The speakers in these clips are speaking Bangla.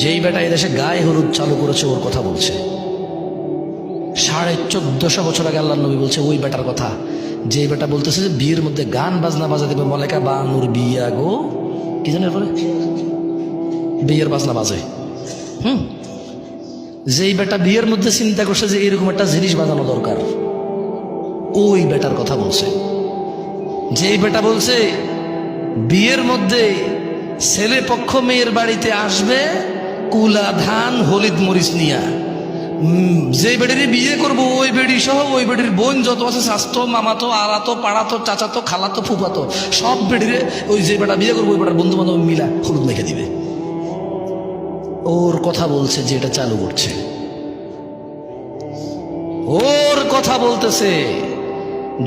যেই বেটা এদেশে গায়ে হলুদ চালু করেছে ওর কথা বলছে। 1450 বছর আগে আল্লাহ নবী বলছে ওই বেটার কথা, যে বেটা বলতেছে যে বিয়ের মধ্যে গান বাজনা বাজা দেবে, মলেকা বানুর বিয়া গো কি জানে পরে বিয়ের বাজনা বাজে। যেই বেটা বিয়ের মধ্যে চিন্তা করছে যে এরকম একটা জিনিস বাজানো দরকার, ওই বেটার কথা বলছে। যেই বেটা বলছে বিয়ের মধ্যে ছেলে পক্ষ মেয়ের বাড়িতে আসবে কুলা ধান হলিদ মরিচ নিয়া, যে বেড়ির বিয়ে করবো ওই বেড়ি সহ ওই বেড়ির বোন যত আছে স্বাস্থ্য মামাতো আড়াতো পাড়াতো চাচাতো খালাতো ফুফাতো সব বেড়িরে ওই যে বেটা বিয়ে করবো ওই বেটার বন্ধু বান্ধব মিলা হলুদ মেখে দিবে। ওর কথা বলছে যে এটা চালু করছে, ওর কথা বলতেছে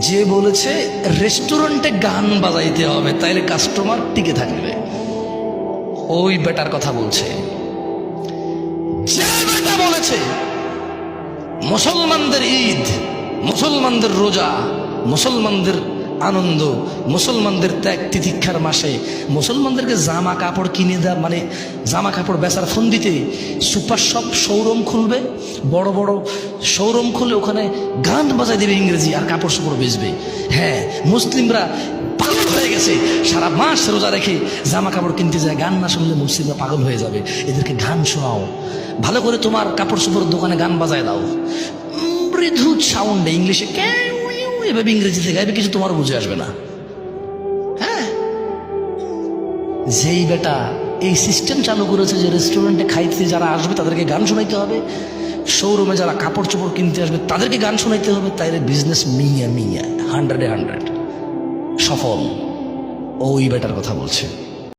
যে বলেছে রেস্টুরেন্টে গান বাজাইতে হবে তাইলে কাস্টমার টিকে থাকবে, ওই বেটার কথা বলছে। যে বেটা বলেছে মুসলমানদের ঈদ, মুসলমানদের রোজা, মুসলমানদের আনন্দ, মুসলমানদের ত্যাগ তিতিক্ষার মাসে মুসলমানদেরকে জামা কাপড় কিনে দেওয়া, মানে জামা কাপড় বেচার ফোন দিতে সুপার শপ শোরুম খুলবে, বড় বড় শোরুম খুলে ওখানে গান বাজাই দেবে ইংরেজি আর কাপড় চোপড় বেচবে। হ্যাঁ, মুসলিমরা পাগল হয়ে গেছে, সারা মাস রোজা রেখে জামা কাপড় কিনতে যায়, গান না শুনলে মুসলিমরা পাগল হয়ে যাবে, এদেরকে গান শোনাও, ভালো করে তোমার কাপড় চোপড়ের দোকানে গান বাজায় দাও, মৃদু সাউন্ডে ইংলিশে এভাবে ইংরেজিতে গাইবে, কিছু তোমার বুঝে আসবে না। হ্যাঁ, যেই বেটা এই সিস্টেম চালু করেছে যে রেস্টুরেন্টে খাইতে যারা আসবে তাদেরকে গান শোনাইতে হবে, শোরুমে যারা কাপড় চোপড় কিনতে আসবে তাদেরকে গান শোনাইতে হবে, তাইলে বিজনেস মিয়া 100-এ 100 সফল। ওই বেটার কথা বলছে।